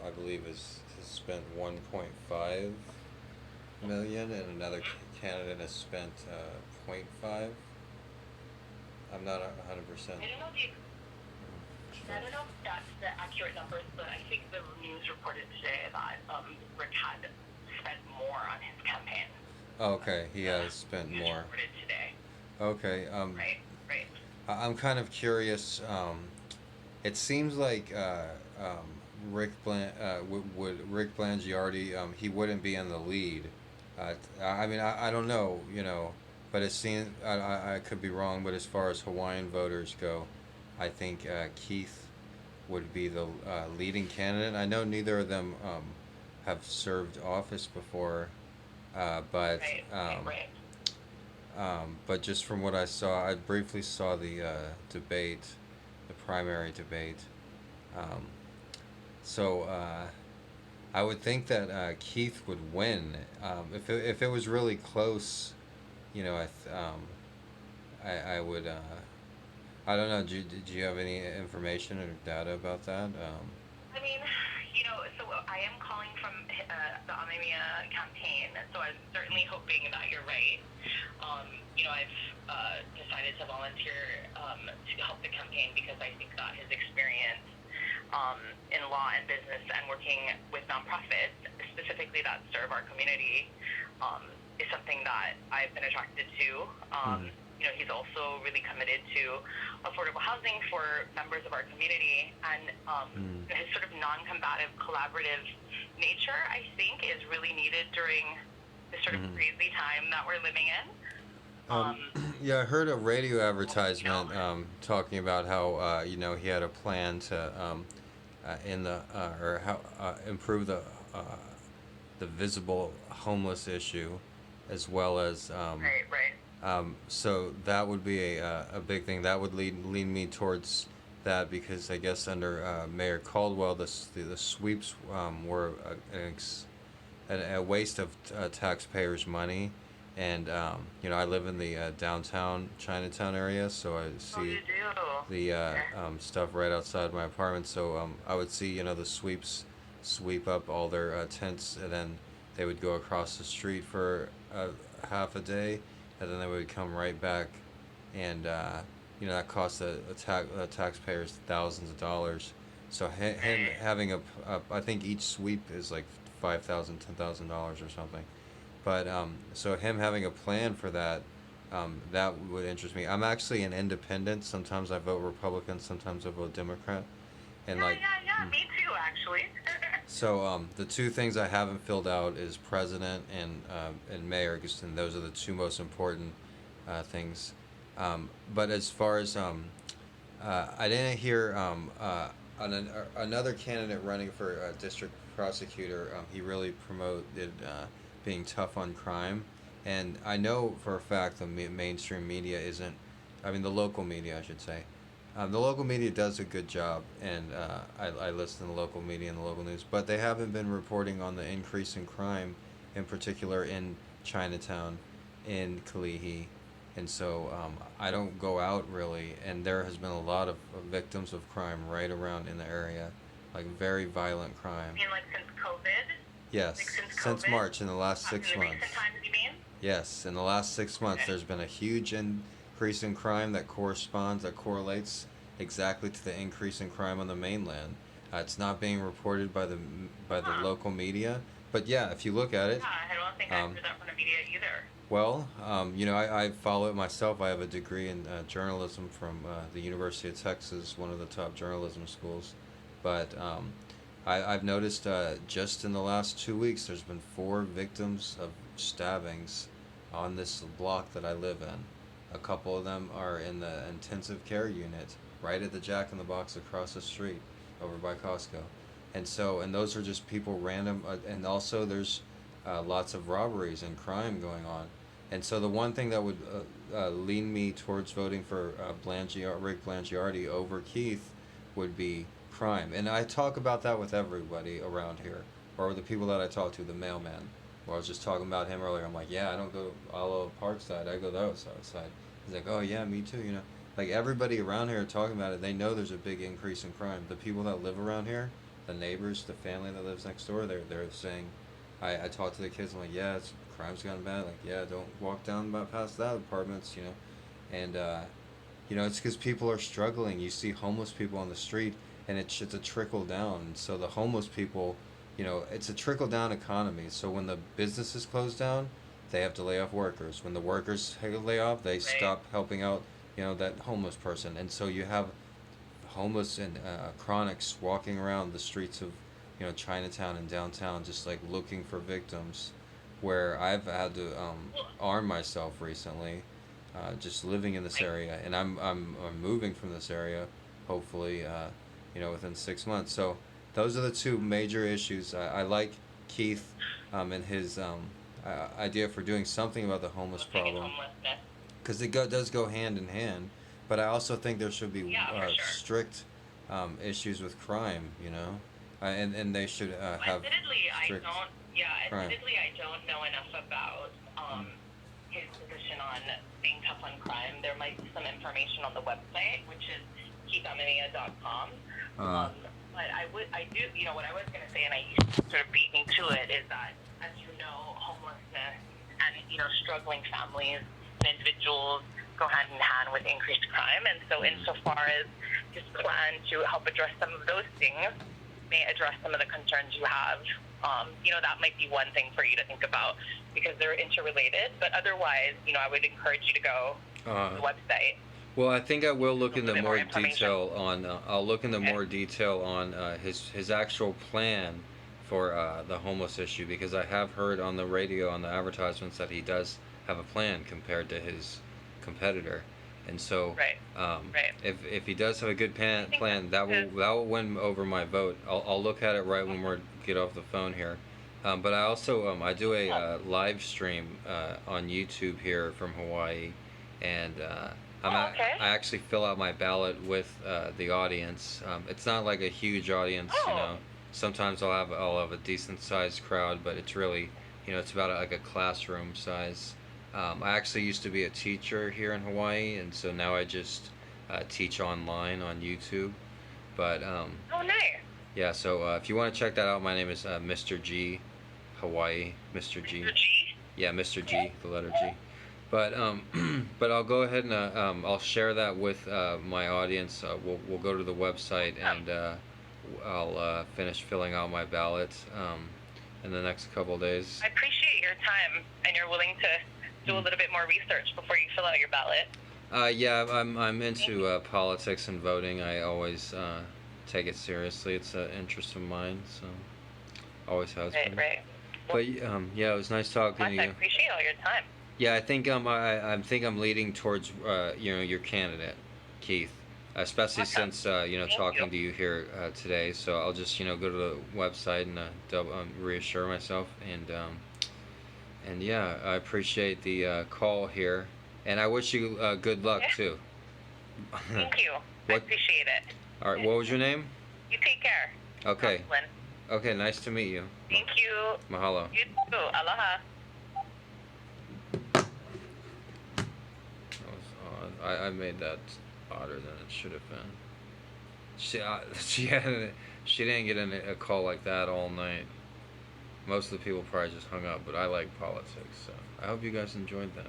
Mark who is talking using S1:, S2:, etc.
S1: I believe, has spent 1.5 million, and another candidate has spent point 0.5. I'm not 100%
S2: I don't know the
S1: sure.
S2: I don't know if that's the accurate numbers, but I think the news reported today that Rick had spent more on his campaign.
S1: Okay, he
S2: The
S1: has spent
S2: news
S1: more.
S2: reported today.
S1: Okay,
S2: Right, right.
S1: I'm kind of curious. It seems like would Rick Blangiardi, he wouldn't be in the lead. I mean, I don't know, but it seems I could be wrong. But as far as Hawaiian voters go, I think Keith would be the leading candidate. I know neither of them have served office before, but
S2: Right, right, right.
S1: but just from what I saw, I briefly saw the debate, the primary debate. Um, so I would think that Keith would win. If it was really close, I would. I don't know. Did you have any information or data about that?
S2: I mean, so I am calling from the Amemiya campaign, so I'm certainly hoping that you're right. I've decided to volunteer to help the campaign because I think that his experience in law and business and working with nonprofits, specifically that serve our community, is something that I've been attracted to.
S1: Mm-hmm.
S2: He's also really committed to affordable housing for members of our community, and his sort of non-combative, collaborative nature, I think, is really needed during this sort of
S1: Mm-hmm.
S2: crazy time that we're living in.
S1: Um,
S2: Um,
S1: yeah, I heard a radio
S2: so,
S1: advertisement talking about how he had a plan to in the or how improve uh, the visible homeless issue, as well as
S2: right, right.
S1: so that would be a big thing. That would lead me towards that, because I guess under Mayor Caldwell, the sweeps were a waste of taxpayers' money. And I live in the downtown Chinatown area, so I
S2: Oh,
S1: see
S2: you do?
S1: the
S2: Okay.
S1: stuff right outside my apartment. So I would see the sweeps sweep up all their tents, and then they would go across the street for half a day, and then they would come right back, and that costs taxpayers thousands of dollars. So him
S2: Right.
S1: having I think each sweep is like $5,000, $10,000 or something. But so him having a plan for that, that would interest me. I'm actually an independent. Sometimes I vote Republican, sometimes I vote Democrat, and
S2: Yeah,
S1: like,
S2: yeah, yeah. Me too, actually.
S1: so the two things I haven't filled out is president and mayor, because and those are the two most important things. But as far as I didn't hear another candidate running for district prosecutor. He really promoted being tough on crime, and I know for a fact the mainstream media isn't. I mean, the local media, I should say. The local media does a good job, and I listen to the local media and the local news, but they haven't been reporting on the increase in crime, in particular in Chinatown, in Kalihi, and so I don't go out really, and there has been a lot of victims of crime right around in the area, like very violent crime.
S2: I mean, like since COVID? Like
S1: Yes,
S2: since
S1: since
S2: COVID?
S1: March, in the last
S2: In
S1: six
S2: the recent
S1: months.
S2: times, you mean?
S1: Yes, in the last 6 months,
S2: Okay.
S1: there's been a huge increase in crime that correlates exactly to the increase in crime on the mainland. It's not being reported by the
S2: Huh.
S1: local media, but yeah, if you look at it,
S2: Yeah, I don't think I've
S1: um,
S2: heard that from the media either.
S1: well, I follow it myself. I have a degree in journalism from the University of Texas, one of the top journalism schools. But I've noticed just in the last 2 weeks, there's been four victims of stabbings on this block that I live in. A couple of them are in the intensive care unit, right at the Jack in the Box across the street, over by Costco. And those are just people random. And also, there's lots of robberies and crime going on. And so the one thing that would lean me towards voting for Rick Blangiardi over Keith would be crime. And I talk about that with everybody around here, or the people that I talk to, the mailman. Where I was just talking about him earlier. I'm like, yeah, I don't go all over Parkside. I go the outside side. He's like, oh yeah, me too. Like everybody around here talking about it. They know there's a big increase in crime. The people that live around here, the neighbors, the family that lives next door, they're saying, I talked to the kids. I'm like, yeah, it's crime's gone bad. Like, yeah, don't walk down about past that apartments, you know, and it's because people are struggling. You see homeless people on the street, and it's a trickle down. And so the homeless people, it's a trickle down economy. So when the businesses close down, they have to lay off workers. When the workers lay off, they
S2: Right.
S1: stop helping out, that homeless person. And so you have homeless and chronics walking around the streets of, Chinatown and downtown, just like looking for victims. Where I've had to
S2: Well,
S1: arm myself recently, just living in this
S2: right.
S1: area, and I'm moving from this area, hopefully, within 6 months. So those are the two major issues. I like Keith, and his idea for doing something about the homeless
S2: Looking at
S1: problem,
S2: homelessness.
S1: because does go hand in hand. But I also think there should be
S2: Yeah, for sure.
S1: strict issues with crime, and they should have
S2: Admittedly, I
S1: strict
S2: don't. Yeah,
S1: crime.
S2: admittedly, I don't know enough about his position on being tough on crime. There might be some information on the website, which is keithamania.com.
S1: Uh,
S2: But I do, what I was going to say, and I used to sort of beat me to it, is that, as you know, homelessness and, struggling families and individuals go hand in hand with increased crime. And so insofar as his plan to help address some of those things may address some of the concerns you have, that might be one thing for you to think about because they're interrelated. But otherwise, I would encourage you to go to
S1: uh,
S2: the website.
S1: Well, I think I will look
S2: A little
S1: into
S2: bit more
S1: more
S2: information.
S1: detail on. I'll look into
S2: Okay.
S1: more detail on his actual plan for the homeless issue, because I have heard on the radio, on the advertisements, that he does have a plan compared to his competitor, and so
S2: Right. Right.
S1: if he does have a good
S2: I think
S1: plan, that
S2: that's
S1: will win over my vote. I'll look at it right when we get off the phone here. But I also I do a
S2: yeah.
S1: live stream on YouTube here from Hawaii, and
S2: Oh, okay.
S1: I actually fill out my ballot with the audience. It's not like a huge audience,
S2: Oh,
S1: Sometimes I'll have a decent sized crowd, but it's really, it's about like a classroom size. I actually used to be a teacher here in Hawaii, and so now I just teach online on YouTube. But
S2: oh, nice.
S1: yeah, so if you want to check that out, my name is Mr.G, Hawaii, Mr. G.
S2: Mr. G.
S1: Yeah, Mr. G, the letter G. But but I'll go ahead and I'll share that with my audience. We'll go to the website,
S2: Awesome.
S1: and I'll finish filling out my ballot in the next couple of days.
S2: I appreciate your time and you're willing to do a little bit more research before you fill out your ballot.
S1: Yeah, I'm into politics and voting. I always take it seriously. It's an interest of mine, so always has
S2: Right,
S1: been.
S2: right. Well,
S1: But yeah, it was nice talking to
S2: I
S1: you.
S2: appreciate all your time.
S1: Yeah, I think I think I'm leading towards your candidate, Keith, especially
S2: Awesome.
S1: since
S2: Thank you.
S1: talking to you here today. So I'll just go to the website and reassure myself, and yeah, I appreciate the call here, and I wish you good luck
S2: Yeah.
S1: too.
S2: Thank you. I
S1: What?
S2: appreciate it.
S1: All right, what was your name?
S2: You take care.
S1: Okay,
S2: Lynn.
S1: okay, nice to meet you.
S2: Thank you.
S1: Mahalo.
S2: You too. Aloha.
S1: That was odd. I made that odder than it should have been. She didn't get a call like that all night. Most of the people probably just hung up, but I like politics, so I hope you guys enjoyed that.